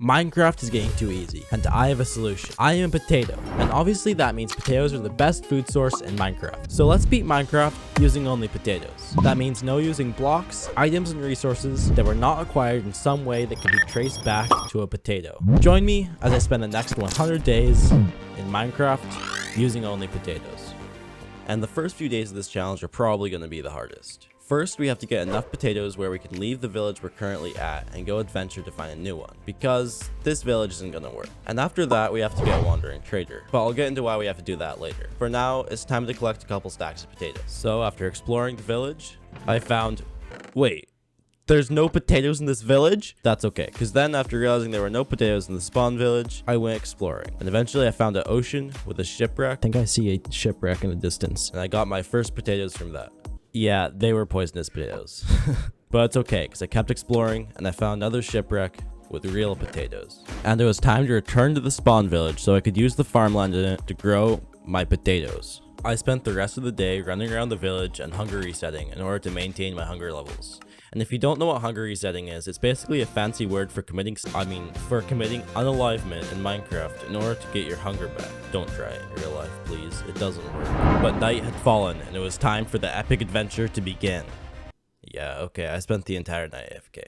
Minecraft is getting too easy, and I have a solution. I am a potato, and obviously that means potatoes are the best food source in Minecraft. So let's beat Minecraft using only potatoes. That means no using blocks, items, and resources that were not acquired in some way that can be traced back to a potato. Join me as I spend the next 100 days in Minecraft using only potatoes. And the first few days of this challenge are probably going to be the hardest. First, we have to get enough potatoes where we can leave the village we're currently at and go adventure to find a new one, because this village isn't gonna work. And after that, we have to get a wandering trader, but I'll get into why we have to do that later. For now, it's time to collect a couple stacks of potatoes. So after exploring the village, I found, wait, there's no potatoes in this village? That's okay, because then after realizing there were no potatoes in the spawn village, I went exploring. And eventually I found an ocean with a shipwreck. I think I see a shipwreck in the distance. And I got my first potatoes from that. Yeah, they were poisonous potatoes. But it's okay, because I kept exploring and I found another shipwreck with real potatoes. And it was time to return to the spawn village so I could use the farmland in it to grow my potatoes. I spent the rest of the day running around the village and hunger resetting in order to maintain my hunger levels. And if you don't know what hunger resetting is, it's basically a fancy word for committing unalivement in Minecraft in order to get your hunger back. Don't try it in real life, please. It doesn't work. But night had fallen and it was time for the epic adventure to begin. Yeah, okay, I spent the entire night AFK.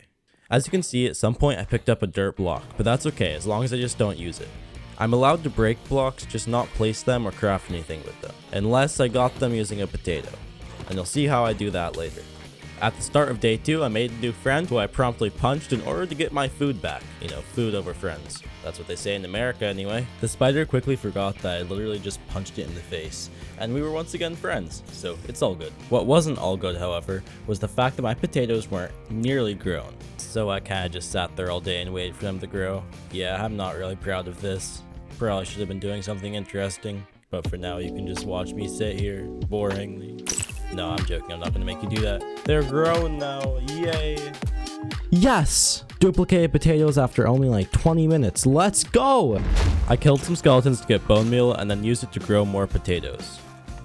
As you can see, at some point I picked up a dirt block, but that's okay as long as I just don't use it. I'm allowed to break blocks, just not place them or craft anything with them, unless I got them using a potato. And you'll see how I do that later. At the start of day 2, I made a new friend who I promptly punched in order to get my food back. You know, food over friends. That's what they say in America anyway. The spider quickly forgot that I literally just punched it in the face, and we were once again friends, so it's all good. What wasn't all good, however, was the fact that my potatoes weren't nearly grown. So I kinda just sat there all day and waited for them to grow. Yeah, I'm not really proud of this. Probably should have been doing something interesting, but for now you can just watch me sit here boringly. No, I'm joking. I'm not going to make you do that. They're grown now. Yay. Yes! Duplicated potatoes after only like 20 minutes. Let's go! I killed some skeletons to get bone meal and then used it to grow more potatoes.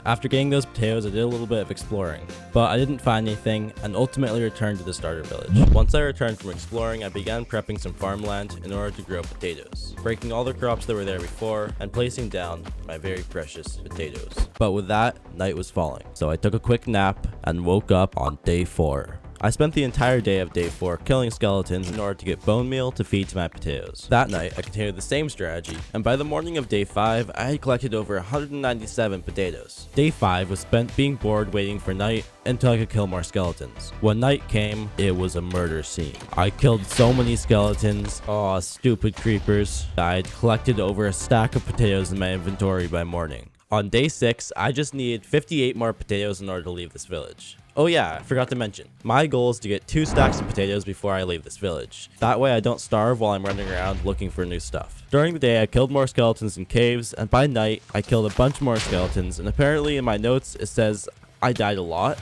After getting those potatoes, I did a little bit of exploring, but I didn't find anything and ultimately returned to the starter village. Once I returned from exploring, I began prepping some farmland in order to grow potatoes, breaking all the crops that were there before and placing down my very precious potatoes. But with that, night was falling, so I took a quick nap and woke up on day 4. I spent the entire day of day 4 killing skeletons in order to get bone meal to feed to my potatoes. That night, I continued the same strategy, and by the morning of day 5, I had collected over 197 potatoes. Day 5 was spent being bored waiting for night until I could kill more skeletons. When night came, it was a murder scene. I killed so many skeletons. Aw, stupid creepers. I had collected over a stack of potatoes in my inventory by morning. On day 6, I just needed 58 more potatoes in order to leave this village. Oh yeah, I forgot to mention, my goal is to get 2 stacks of potatoes before I leave this village. That way I don't starve while I'm running around looking for new stuff. During the day I killed more skeletons in caves, and by night I killed a bunch more skeletons, and apparently in my notes it says I died a lot.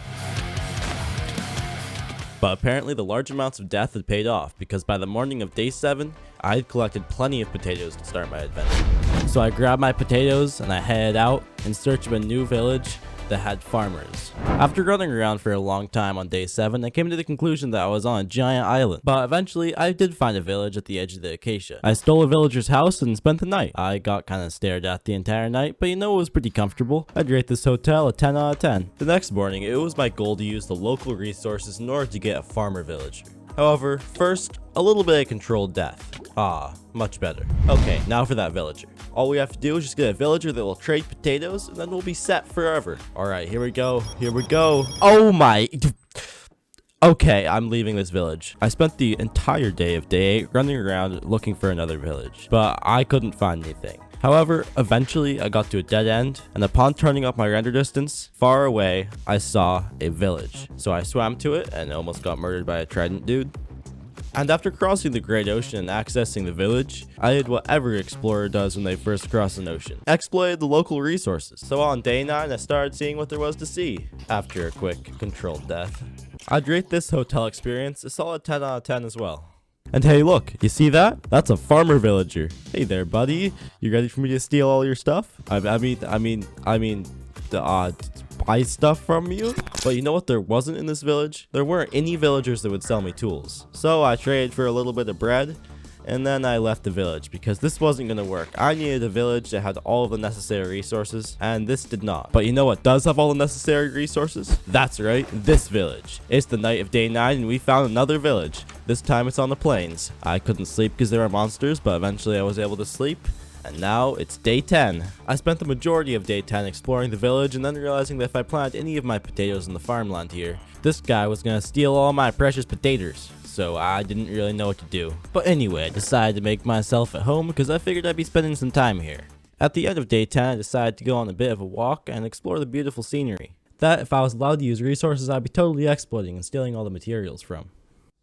But apparently the large amounts of death had paid off, because by the morning of day 7, I had collected plenty of potatoes to start my adventure. So I grabbed my potatoes and I headed out in search of a new village that had farmers. After running around for a long time on day 7, I came to the conclusion that I was on a giant island. But eventually, I did find a village at the edge of the acacia. I stole a villager's house and spent the night. I got kind of stared at the entire night, but you know, it was pretty comfortable. I'd rate this hotel a 10 out of 10. The next morning, it was my goal to use the local resources in order to get a farmer villager. However, first, a little bit of controlled death. Ah, much better. Okay, now for that villager. All we have to do is just get a villager that will trade potatoes, and then we'll be set forever. Alright, here we go. Here we go. Oh my... Okay, I'm leaving this village. I spent the entire day of day 8 running around looking for another village, but I couldn't find anything. However, eventually I got to a dead end, and upon turning up my render distance, far away, I saw a village. So I swam to it and almost got murdered by a trident dude. And after crossing the Great Ocean and accessing the village, I did what every explorer does when they first cross an ocean. Exploited the local resources. So on day 9, I started seeing what there was to see, after a quick, controlled death. I'd rate this hotel experience a solid 10 out of 10 as well. And hey, look, you see that? That's a farmer villager. Hey there, buddy. You ready for me to steal all your stuff? I mean, buy stuff from you? But you know what there wasn't in this village? There weren't any villagers that would sell me tools. So I traded for a little bit of bread And then I left the village because this wasn't going to work. I needed a village that had all of the necessary resources, and this did not. But you know what does have all the necessary resources? That's right, this village. It's the night of day 9 and we found another village. This time it's on the plains. I couldn't sleep because there were monsters, but eventually I was able to sleep. And now it's day 10. I spent the majority of day 10 exploring the village and then realizing that if I planted any of my potatoes in the farmland here, this guy was gonna steal all my precious potatoes. So I didn't really know what to do. But anyway, I decided to make myself at home because I figured I'd be spending some time here. At the end of day 10, I decided to go on a bit of a walk and explore the beautiful scenery that if I was allowed to use resources I'd be totally exploiting and stealing all the materials from.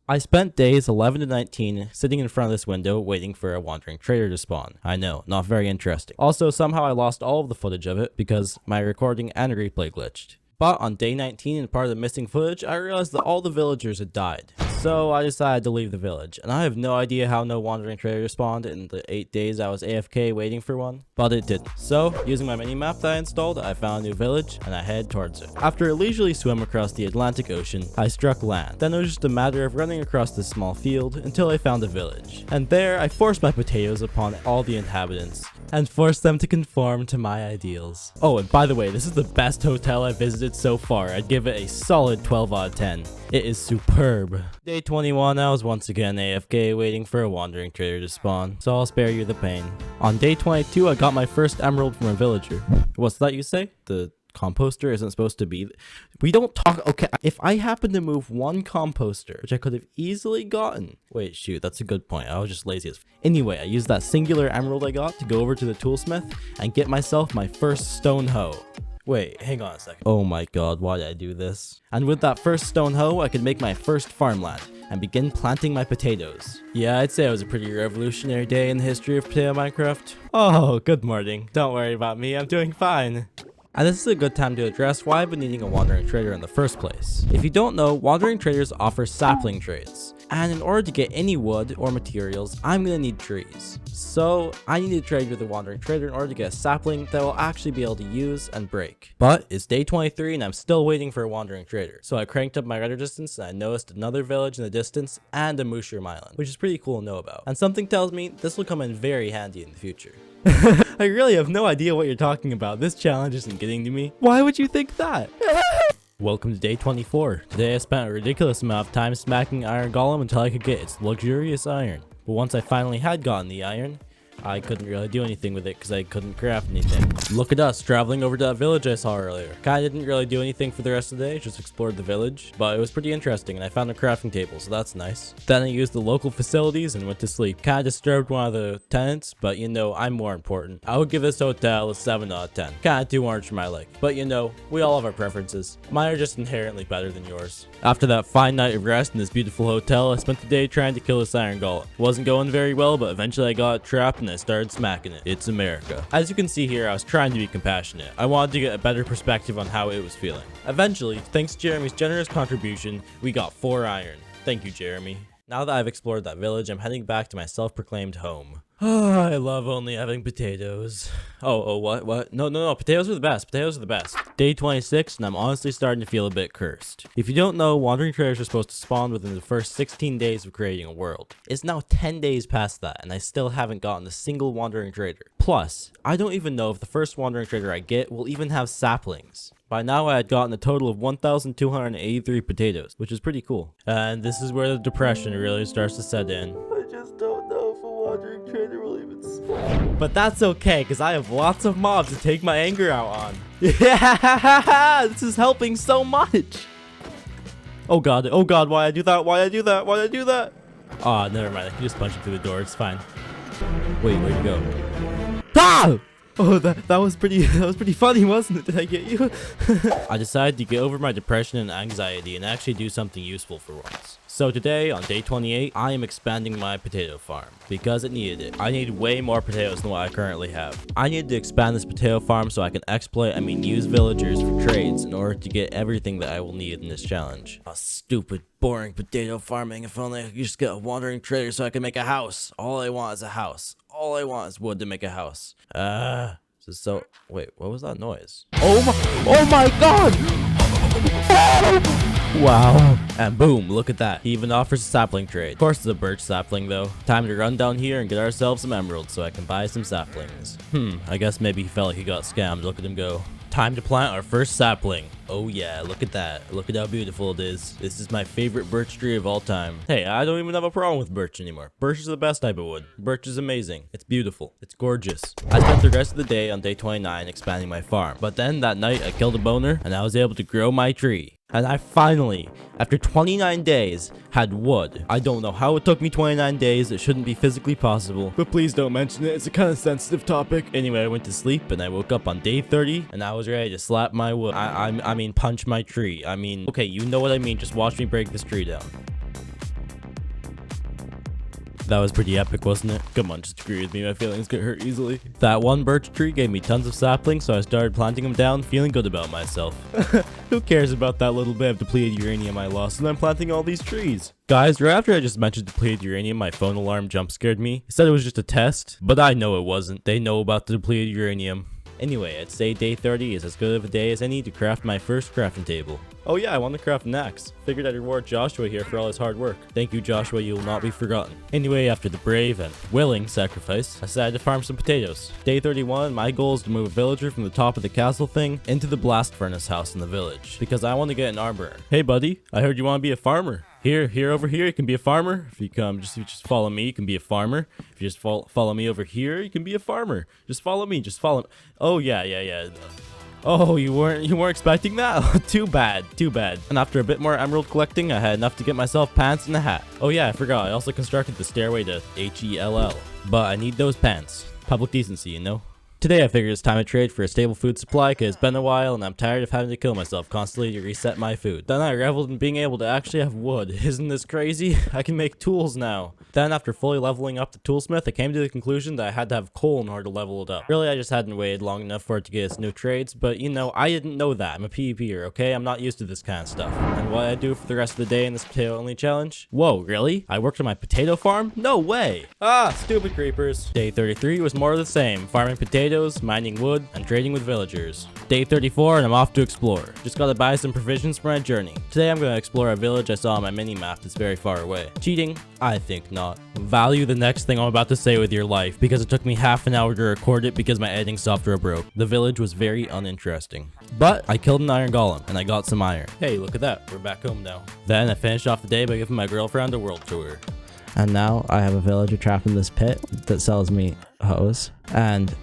I spent days 11 to 19 sitting in front of this window waiting for a wandering trader to spawn. I know, not very interesting. Also, somehow I lost all of the footage of it because my recording and replay glitched. But on day 19 and part of the missing footage, I realized that all the villagers had died. So I decided to leave the village, and I have no idea how no wandering trader spawned in the 8 days I was AFK waiting for one, but it didn't. So, using my minimap that I installed, I found a new village, and I head towards it. After a leisurely swim across the Atlantic Ocean, I struck land. Then it was just a matter of running across this small field until I found a village. And there, I forced my potatoes upon all the inhabitants, and forced them to conform to my ideals. Oh, and by the way, this is the best hotel I've visited so far. I'd give it a solid 12 out of 10. It is superb. Day 21, I was once again AFK waiting for a wandering trader to spawn, so I'll spare you the pain. On day 22, I got my first emerald from a villager. What's that you say? The composter isn't supposed to be... We don't talk... Okay, if I happen to move one composter, which I could have easily gotten... Wait, shoot, that's a good point. I was just lazy as... Anyway, I used that singular emerald I got to go over to the toolsmith and get myself my first stone hoe. Wait, hang on a second. Oh my god, why did I do this? And with that first stone hoe, I could make my first farmland and begin planting my potatoes. Yeah, I'd say it was a pretty revolutionary day in the history of Potato Minecraft. Oh, good morning. Don't worry about me, I'm doing fine. And this is a good time to address why I've been needing a wandering trader in the first place. If you don't know, wandering traders offer sapling trades. And in order to get any wood or materials, I'm gonna need trees. So I need to trade with a wandering trader in order to get a sapling that will actually be able to use and break. But it's day 23 and I'm still waiting for a wandering trader. So I cranked up my render distance and I noticed another village in the distance and a mushroom island, which is pretty cool to know about. And something tells me this will come in very handy in the future. I really have no idea what you're talking about. This challenge isn't getting to me. Why would you think that? Welcome to day 24. Today I spent a ridiculous amount of time smacking Iron Golem until I could get its luxurious iron. But once I finally had gotten the iron, I couldn't really do anything with it because I couldn't craft anything. Look at us traveling over to that village I saw earlier. Kinda didn't really do anything for the rest of the day, just explored the village, but it was pretty interesting and I found a crafting table, so that's nice. Then I used the local facilities and went to sleep. Kinda disturbed one of the tenants, but you know, I'm more important. I would give this hotel a 7 out of 10. Kinda too orange for my liking, but you know, we all have our preferences. Mine are just inherently better than yours. After that fine night of rest in this beautiful hotel, I spent the day trying to kill this iron golem. Wasn't going very well, but eventually I got it trapped and I started smacking it. It's America. As you can see here, I was trying to be compassionate. I wanted to get a better perspective on how it was feeling. Eventually, thanks to Jeremy's generous contribution, we got 4 iron. Thank you, Jeremy. Now that I've explored that village, I'm heading back to my self-proclaimed home. I love only having potatoes. What? No, potatoes are the best. Potatoes are the best. Day 26, and I'm honestly starting to feel a bit cursed. If you don't know, wandering traders are supposed to spawn within the first 16 days of creating a world. It's now 10 days past that, and I still haven't gotten a single wandering trader. Plus, I don't even know if the first wandering trader I get will even have saplings. By now I had gotten a total of 1,283 potatoes, which is pretty cool. And this is where the depression really starts to set in. I just don't know if a wandering trader will even spawn. But that's okay, because I have lots of mobs to take my anger out on. Yeah, this is helping so much. Oh god, why I do that? Why I do that? Aw, never mind, I can just punch him through the door, it's fine. Wait, where'd you go? Ah! Oh, that was pretty funny, wasn't it? Did I get you? I decided to get over my depression and anxiety and actually do something useful for once. So today, on day 28, I am expanding my potato farm because it needed it. I need way more potatoes than what I currently have. I need to expand this potato farm so I can exploit, use villagers for trades in order to get everything that I will need in this challenge. A stupid, boring potato farming. If only I could just get a wandering trader so I can make a house. All I want is a house. All I want is wood to make a house. Wait, what was that noise? Oh my god! Wow. And boom, look at that. He even offers a sapling trade. Of course it's a birch sapling though. Time to run down here and get ourselves some emeralds so I can buy some saplings. I guess maybe he felt like he got scammed. Look at him go. Time to plant our first sapling. Oh yeah, look at that. Look at how beautiful it is. This is my favorite birch tree of all time. Hey, I don't even have a problem with birch anymore. Birch is the best type of wood. Birch is amazing. It's beautiful. It's gorgeous. I spent the rest of the day on day 29 expanding my farm. But then that night I killed a boner and I was able to grow my tree. And I finally, after 29 days, had wood. I don't know how it took me 29 days. It shouldn't be physically possible. But please don't mention it. It's a kind of sensitive topic. Anyway, I went to sleep and I woke up on day 30 and I was ready to slap my wood. I mean, punch my tree. I mean, okay, you know what I mean. Just watch me break this tree down. That was pretty epic, wasn't it? Come on, just agree with me. My feelings get hurt easily. That one birch tree gave me tons of saplings, so I started planting them down, feeling good about myself. Who cares about that little bit of depleted uranium I lost, and I'm planting all these trees? Guys, right after I just mentioned depleted uranium, my phone alarm jump scared me. It said it was just a test, but I know it wasn't. They know about the depleted uranium. Anyway, I'd say day 30 is as good of a day as any to craft my first crafting table. Oh yeah, I want to craft an axe. Figured I'd reward Joshua here for all his hard work. Thank you, Joshua, you will not be forgotten. Anyway, after the brave and willing sacrifice, I decided to farm some potatoes. Day 31, my goal is to move a villager from the top of the castle thing into the blast furnace house in the village, because I want to get an armor. Hey buddy, I heard you want to be a farmer. Over here, you can be a farmer. If you just follow me, you can be a farmer. If you just follow me over here, you can be a farmer. Just follow me, Oh yeah. Oh, you weren't expecting that? Too bad. And after a bit more emerald collecting, I had enough to get myself pants and a hat. Oh yeah, I forgot. I also constructed the stairway to Hell. But I need those pants. Public decency, you know? Today I figured it's time to trade for a stable food supply because it's been a while and I'm tired of having to kill myself constantly to reset my food. Then I reveled in being able to actually have wood. Isn't this crazy? I can make tools now. Then after fully leveling up the toolsmith, I came to the conclusion that I had to have coal in order to level it up. Really, I just hadn't waited long enough for it to get its new trades, but you know, I didn't know that. I'm a PvPer, okay? I'm not used to this kind of stuff. And what I do for the rest of the day in this potato only challenge? Whoa, really? I worked on my potato farm? No way! Ah, stupid creepers. Day 33 was more of the same, farming potatoes, mining wood, and trading with villagers. Day 34 and I'm off to explore. Just gotta buy some provisions for my journey. Today I'm gonna explore a village I saw on my mini-map that's very far away. Cheating? I think not. Value the next thing I'm about to say with your life, because it took me half an hour to record it because my editing software broke. The village was very uninteresting. But I killed an iron golem, and I got some iron. Hey, look at that. We're back home now. Then I finished off the day by giving my girlfriend a world tour. And now I have a villager trapped in this pit that sells me hose. And.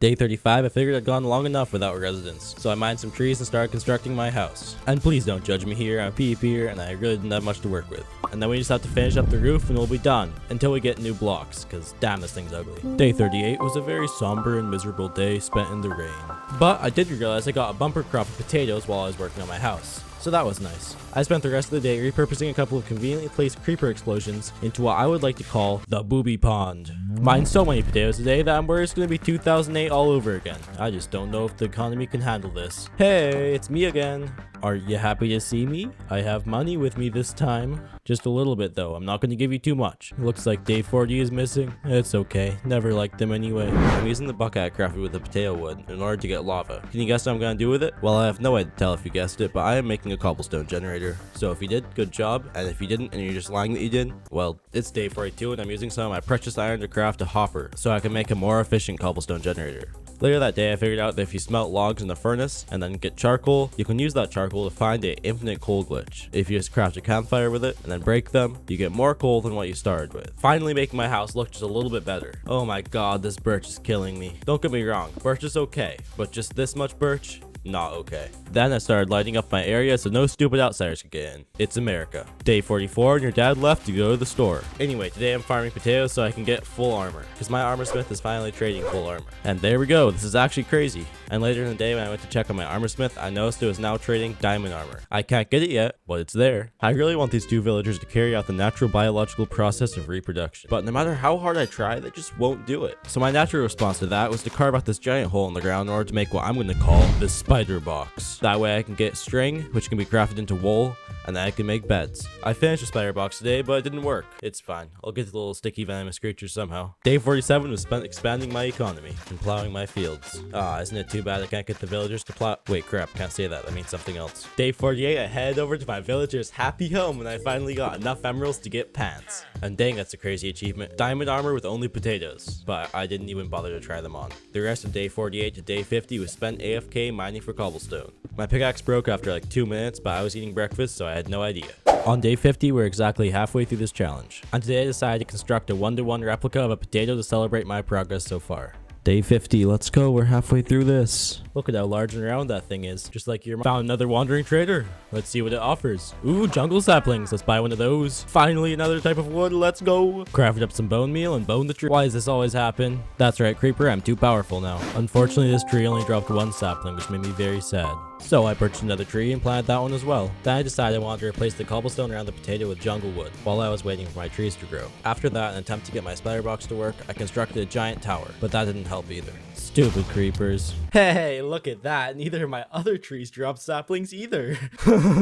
Day 35, I figured I'd gone long enough without residence, so I mined some trees and started constructing my house. And please don't judge me here, I'm a PvPer and I really didn't have much to work with. And then we just have to finish up the roof and we'll be done, until we get new blocks, cause damn this thing's ugly. Day 38 was a very somber and miserable day spent in the rain. But I did realize I got a bumper crop of potatoes while I was working on my house. So that was nice. I spent the rest of the day repurposing a couple of conveniently placed creeper explosions into what I would like to call the booby pond. Mined so many potatoes today that I'm worried it's going to be 2008 all over again. I just don't know if the economy can handle this. Hey, it's me again. Are you happy to see me? I have money with me this time. Just a little bit though, I'm not going to give you too much. Looks like day 40 is missing. It's okay, never liked them anyway. I'm using the bucket I crafted with the potato wood in order to get lava. Can you guess what I'm going to do with it? Well, I have no way to tell if you guessed it, but I am making a cobblestone generator. So if you did, good job. And if you didn't and you're just lying that you did, well, it's day 42 and I'm using some of my precious iron to craft a hopper so I can make a more efficient cobblestone generator. Later that day, I figured out that if you smelt logs in the furnace and then get charcoal, you can use that charcoal to find an infinite coal glitch. If you just craft a campfire with it and then break them, you get more coal than what you started with. Finally making my house look just a little bit better. Oh my god, this birch is killing me. Don't get me wrong, birch is okay, but just this much birch? Not okay. Then I started lighting up my area so no stupid outsiders could get in. It's America. Day 44 and your dad left to go to the store. Anyway, today I'm farming potatoes so I can get full armor, because my armor smith is finally trading full armor. And there we go, this is actually crazy. And later in the day when I went to check on my armor smith, I noticed it was now trading diamond armor. I can't get it yet, but it's there. I really want these two villagers to carry out the natural biological process of reproduction, but no matter how hard I try, they just won't do it. So my natural response to that was to carve out this giant hole in the ground in order to make what I'm going to call the spider box. That way I can get string, which can be crafted into wool, and then I can make beds. I finished the spider box today, but it didn't work. It's fine. I'll get the little sticky venomous creatures somehow. Day 47 was spent expanding my economy and plowing my fields. Isn't it too bad I can't get the villagers to plow? Wait, crap, can't say that. That means something else. Day 48, I headed over to my villager's happy home and I finally got enough emeralds to get pants. And dang, that's a crazy achievement. Diamond armor with only potatoes, but I didn't even bother to try them on. The rest of day 48 to day 50 was spent AFK mining for cobblestone. My pickaxe broke after like 2 minutes, but I was eating breakfast, so I had no idea. On day 50, we're exactly halfway through this challenge, and today I decided to construct a 1-to-1 replica of a potato to celebrate my progress so far. Day 50, let's go. We're halfway through this. Look at how large and round that thing is. Just like your mom. Found another wandering trader. Let's see what it offers. Ooh, jungle saplings. Let's buy one of those. Finally, another type of wood. Let's go. Crafted up some bone meal and bone the tree. Why does this always happen? That's right, Creeper. I'm too powerful now. Unfortunately, this tree only dropped one sapling, which made me very sad. So I purchased another tree and planted that one as well. Then I decided I wanted to replace the cobblestone around the potato with jungle wood while I was waiting for my trees to grow. After that, in an attempt to get my spider box to work, I constructed a giant tower, but that didn't help either. Stupid creepers. Hey, look at that. Neither of my other trees dropped saplings either.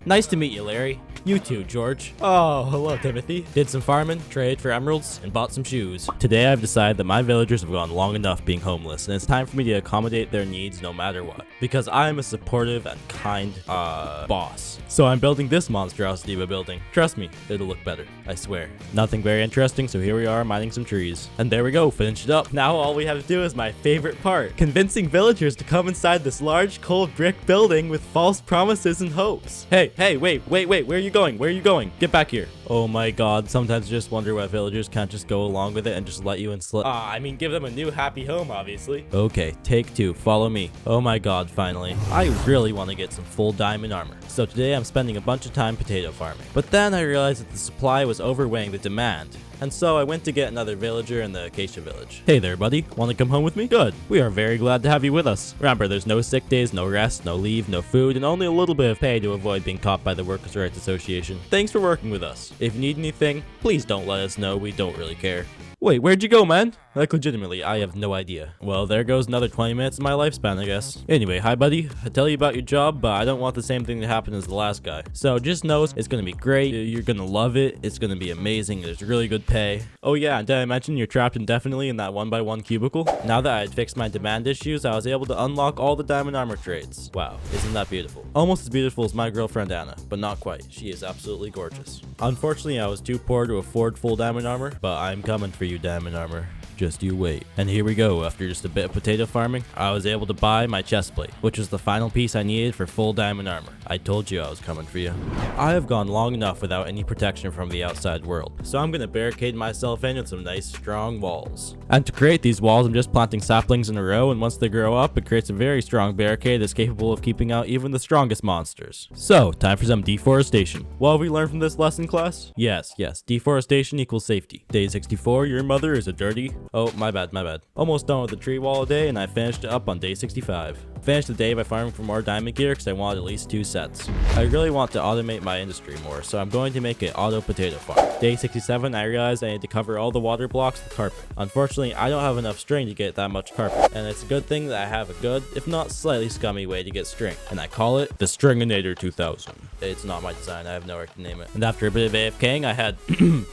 Nice to meet you, Larry. You too, George. Oh, hello, Timothy. Did some farming, traded for emeralds, and bought some shoes. Today I've decided that my villagers have gone long enough being homeless, and it's time for me to accommodate their needs no matter what. Because I am a supportive and kind, boss. So I'm building this monstrosity of a building. Trust me, it'll look better. I swear. Nothing very interesting, so here we are mining some trees. And there we go, finished it up. Now all we have to do is my favorite part. Convincing villagers to come inside this large, cold brick building with false promises and hopes. Hey, wait, where are you going? Where are you going? Get back here. Oh my god, sometimes I just wonder why villagers can't just go along with it and just let you in slip. I mean, give them a new happy home, obviously. Okay, take 2, follow me. Oh my god, finally. I really want to get some full diamond armor. So today I'm spending a bunch of time potato farming. But then I realized that the supply was overweighing the demand. And so I went to get another villager in the Acacia village. Hey there, buddy. Want to come home with me? Good. We are very glad to have you with us. Remember, there's no sick days, no rest, no leave, no food, and only a little bit of pay to avoid being caught by the Workers' Rights Association. Thanks for working with us. If you need anything, please don't let us know. We don't really care. Wait, where'd you go, man? Like, legitimately, I have no idea. Well, there goes another 20 minutes of my lifespan, I guess. Anyway, hi, buddy. I tell you about your job, but I don't want the same thing to happen as the last guy. So just know it's gonna be great. You're gonna love it. It's gonna be amazing. There's really good pay. Oh yeah, and did I mention you're trapped indefinitely in that 1x1 cubicle? Now that I had fixed my demand issues, I was able to unlock all the diamond armor traits. Wow, isn't that beautiful? Almost as beautiful as my girlfriend Anna, but not quite. She is absolutely gorgeous. Unfortunately, I was too poor to afford full diamond armor, but I'm coming for you, diamond armor. Just you wait. And here we go. After just a bit of potato farming, I was able to buy my chest plate, which was the final piece I needed for full diamond armor. I told you I was coming for you. I have gone long enough without any protection from the outside world, so I'm gonna barricade myself in with some nice strong walls. And to create these walls, I'm just planting saplings in a row, and once they grow up, it creates a very strong barricade that's capable of keeping out even the strongest monsters. So, time for some deforestation. What have we learned from this lesson, class? Yes, deforestation equals safety. Day 64, your mother is a dirty... Oh, my bad. Almost done with the tree wall a day, and I finished it up on day 65. Finished the day by farming for more diamond gear because I wanted at least 2 sets. I really want to automate my industry more, so I'm going to make an auto potato farm. Day 67, I realized I need to cover all the water blocks with carpet. Unfortunately, I don't have enough string to get that much carpet, and it's a good thing that I have a good, if not slightly scummy way to get string, and I call it the Stringinator 2000. It's not my design, I have nowhere to name it. And after a bit of AFKing, I had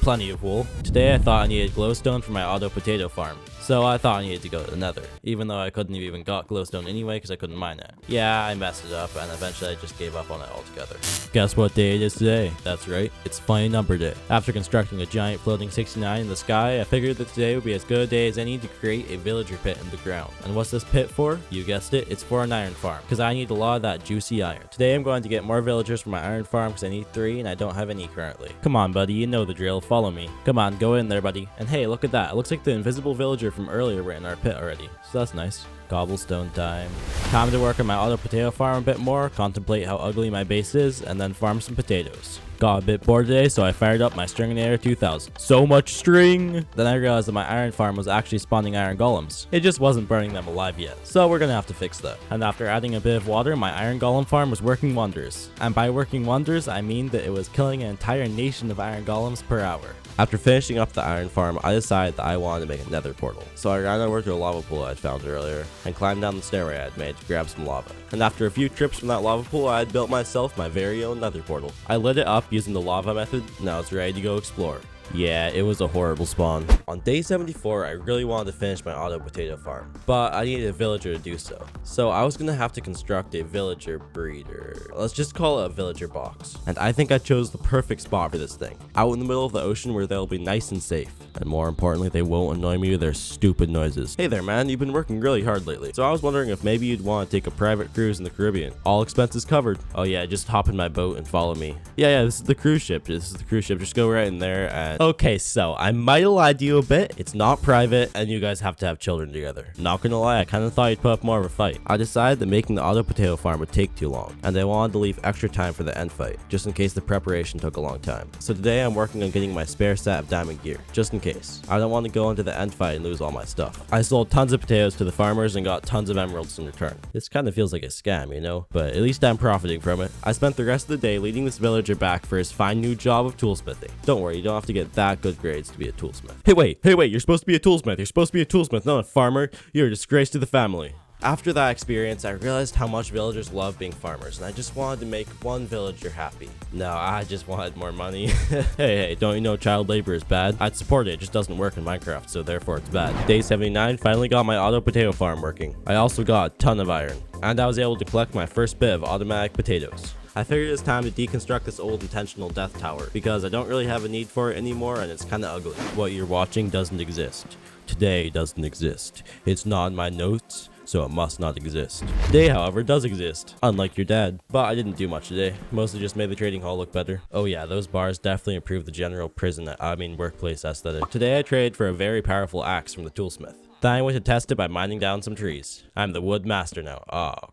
plenty of wool. Today I thought I needed glowstone for my auto potato farm. So I thought I needed to go to the nether, even though I couldn't have even got glowstone anyway because I couldn't mine it. Yeah, I messed it up and eventually I just gave up on it altogether. Guess what day it is today? That's right, it's Funny Number Day. After constructing a giant floating 69 in the sky, I figured that today would be as good a day as any to create a villager pit in the ground. And what's this pit for? You guessed it, it's for an iron farm, because I need a lot of that juicy iron. Today I'm going to get more villagers for my iron farm because I need 3 and I don't have any currently. Come on, buddy, you know the drill, follow me. Come on, go in there, buddy. And hey, look at that, it looks like the invisible villager from earlier were in our pit already, so that's nice. Cobblestone time. Time to work on my auto potato farm a bit more, contemplate how ugly my base is, and then farm some potatoes. Got a bit bored today, so I fired up my Stringinator 2000. So much string! Then I realized that my iron farm was actually spawning iron golems. It just wasn't burning them alive yet, so we're gonna have to fix that. And after adding a bit of water, my iron golem farm was working wonders. And by working wonders, I mean that it was killing an entire nation of iron golems per hour. After finishing up the iron farm, I decided that I wanted to make a nether portal. So I ran over to a lava pool I had found earlier and climbed down the stairway I had made to grab some lava. And after a few trips from that lava pool, I had built myself my very own nether portal. I lit it up using the lava method. Now it's ready to go explore. Yeah, it was a horrible spawn. On day 74, I really wanted to finish my auto potato farm, but I needed a villager to do so. So I was gonna have to construct a villager breeder. Let's just call it a villager box. And I think I chose the perfect spot for this thing. Out in the middle of the ocean where they'll be nice and safe. And more importantly, they won't annoy me with their stupid noises. Hey there, man, you've been working really hard lately. So I was wondering if maybe you'd want to take a private cruise in the Caribbean. All expenses covered. Oh yeah, just hop in my boat and follow me. Yeah, this is the cruise ship. Just go right in there and... Okay, so I might have lied to you a bit. It's not private, and you guys have to have children together. Not gonna lie, I kind of thought you'd put up more of a fight. I decided that making the auto potato farm would take too long, and I wanted to leave extra time for the end fight, just in case the preparation took a long time. So today I'm working on getting my spare set of diamond gear, just in case. I don't want to go into the end fight and lose all my stuff. I sold tons of potatoes to the farmers and got tons of emeralds in return. This kind of feels like a scam, you know? But at least I'm profiting from it. I spent the rest of the day leading this villager back for his fine new job of toolsmithing. Don't worry, you don't have to get that good grades to be a toolsmith. Hey wait, you're supposed to be a toolsmith, not a farmer. You're a disgrace to the family. After that experience, I realized how much villagers love being farmers, and I just wanted to make one villager happy. No, I just wanted more money. Hey, don't you know child labor is bad? I'd support it, it just doesn't work in Minecraft, so therefore it's bad. Day 79, finally got my auto potato farm working. I also got a ton of iron, and I was able to collect my first bit of automatic potatoes. I figured it's time to deconstruct this old intentional death tower, because I don't really have a need for it anymore and it's kinda ugly. What you're watching doesn't exist. Today doesn't exist. It's not in my notes, so it must not exist. Today, however, does exist, unlike your dad. But I didn't do much today, mostly just made the trading hall look better. Oh yeah, those bars definitely improved the general workplace aesthetic. Today I traded for a very powerful axe from the toolsmith. Then I went to test it by mining down some trees. I'm the wood master now.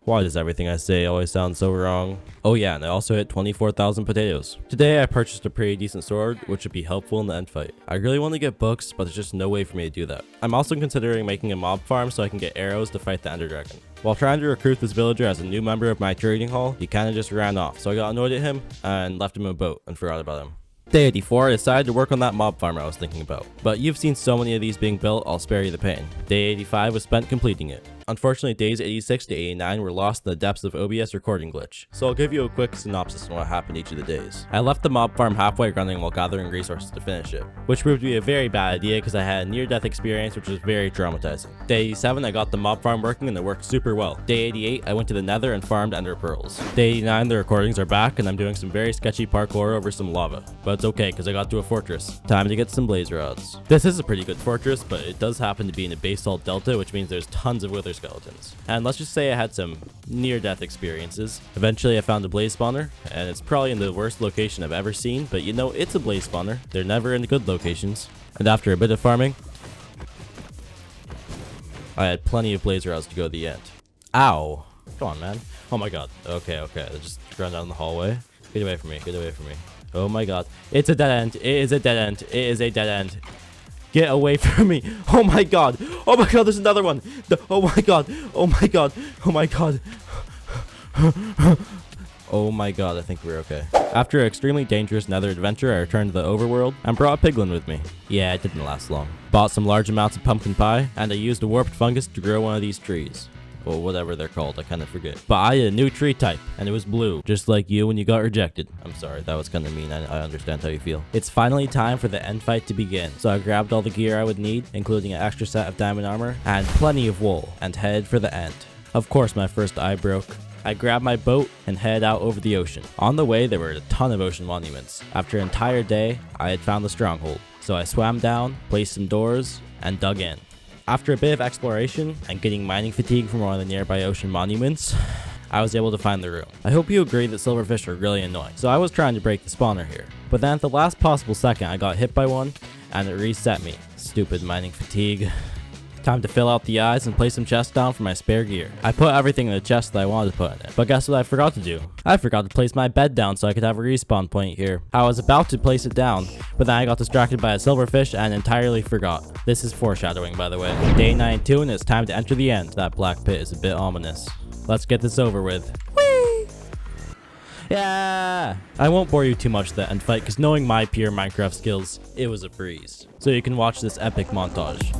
Why does everything I say always sound so wrong? Oh yeah, and I also hit 24,000 potatoes. Today I purchased a pretty decent sword, which would be helpful in the end fight. I really want to get books, but there's just no way for me to do that. I'm also considering making a mob farm so I can get arrows to fight the Ender Dragon. While trying to recruit this villager as a new member of my trading hall, he kinda just ran off, so I got annoyed at him and left him in a boat and forgot about him. Day 84, I decided to work on that mob farm I was thinking about. But you've seen so many of these being built, I'll spare you the pain. Day 85 was spent completing it. Unfortunately, days 86 to 89 were lost in the depths of OBS recording glitch, so I'll give you a quick synopsis on what happened each of the days. I left the mob farm halfway running while gathering resources to finish it, which proved to be a very bad idea because I had a near-death experience which was very traumatizing. Day 87, I got the mob farm working and it worked super well. Day 88, I went to the nether and farmed ender pearls. Day 89, the recordings are back and I'm doing some very sketchy parkour over some lava, but it's okay because I got to a fortress. Time to get some blaze rods. This is a pretty good fortress, but it does happen to be in a basalt delta, which means there's tons of wither skeletons. And let's just say I had some near-death experiences. Eventually I found a blaze spawner, and it's probably in the worst location I've ever seen, but you know, it's a blaze spawner. They're never in good locations. And after a bit of farming, I had plenty of blaze rods to go to the end. Ow. Come on, man. Oh my god. Okay. Let's just run down the hallway. Get away from me. Oh my god. It's a dead end. It is a dead end. Get away from me. Oh my god. There's another one. Oh my god. Oh my god, I think we're okay. After an extremely dangerous nether adventure, I returned to the overworld and brought a piglin with me. Yeah, it didn't last long. Bought some large amounts of pumpkin pie, and I used a warped fungus to grow one of these trees. Or whatever they're called, I kind of forget. But I had a new tree type, and it was blue, just like you when you got rejected. I'm sorry, that was kind of mean. I understand how you feel. It's finally time for the end fight to begin. So I grabbed all the gear I would need, including an extra set of diamond armor, and plenty of wool, and headed for the end. Of course, my first eye broke. I grabbed my boat and headed out over the ocean. On the way, there were a ton of ocean monuments. After an entire day, I had found the stronghold. So I swam down, placed some doors, and dug in. After a bit of exploration and getting mining fatigue from one of the nearby ocean monuments, I was able to find the room. I hope you agree that silverfish are really annoying, so I was trying to break the spawner here. But then at the last possible second, I got hit by one, and it reset me. Stupid mining fatigue. Time to fill out the eyes and place some chests down for my spare gear. I put everything in the chest that I wanted to put in it. But guess what I forgot to do? I forgot to place my bed down so I could have a respawn point here. I was about to place it down, but then I got distracted by a silverfish and entirely forgot. This is foreshadowing, by the way. Day 92 and it's time to enter the end. That black pit is a bit ominous. Let's get this over with. Whee! Yeah! I won't bore you too much with that end fight, because knowing my pure Minecraft skills, it was a breeze. So you can watch this epic montage.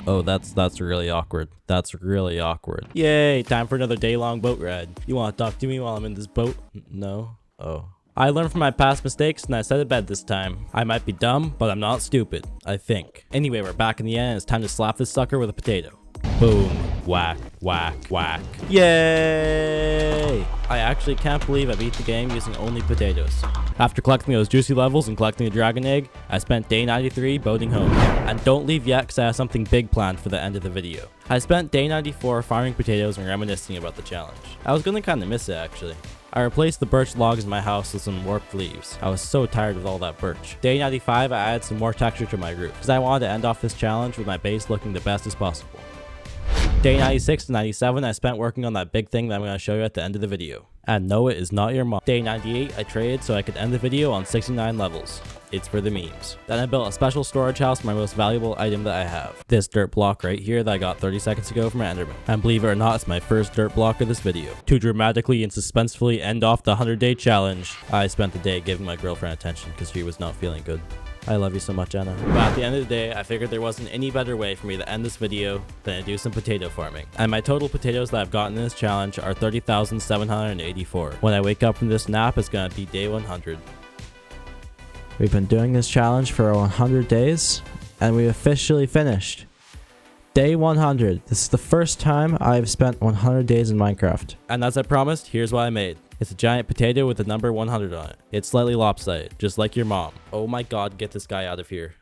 Oh, that's really awkward. That's really awkward. Yay, time for another day-long boat ride. You want to talk to me while I'm in this boat? No? Oh. I learned from my past mistakes and I set a bed this time. I might be dumb, but I'm not stupid, I think. Anyway, we're back in the end and it's time to slap this sucker with a potato. Boom. Whack, whack, whack. Yay! I actually can't believe I beat the game using only potatoes. After collecting those juicy levels and collecting a dragon egg, I spent day 93 boating home. And don't leave yet because I have something big planned for the end of the video. I spent day 94 farming potatoes and reminiscing about the challenge. I was gonna kinda miss it actually. I replaced the birch logs in my house with some warped leaves. I was so tired with all that birch. Day 95 I added some more texture to my roof because I wanted to end off this challenge with my base looking the best as possible. Day 96 to 97 I spent working on that big thing that I'm going to show you at the end of the video. And no, it is not your mom. Day 98 I traded so I could end the video on 69 levels. It's for the memes. Then I built a special storage house for my most valuable item that I have. This dirt block right here that I got 30 seconds ago from Enderman. And believe it or not, it's my first dirt block of this video. To dramatically and suspensefully end off the 100-day challenge, I spent the day giving my girlfriend attention because she was not feeling good. I love you so much, Anna. But at the end of the day, I figured there wasn't any better way for me to end this video than to do some potato farming. And my total potatoes that I've gotten in this challenge are 30,784. When I wake up from this nap, it's gonna be day 100. We've been doing this challenge for 100 days, and we officially finished. Day 100. This is the first time I've spent 100 days in Minecraft. And as I promised, here's what I made. It's a giant potato with the number 100 on it. It's slightly lopsided, just like your mom. Oh my god, get this guy out of here.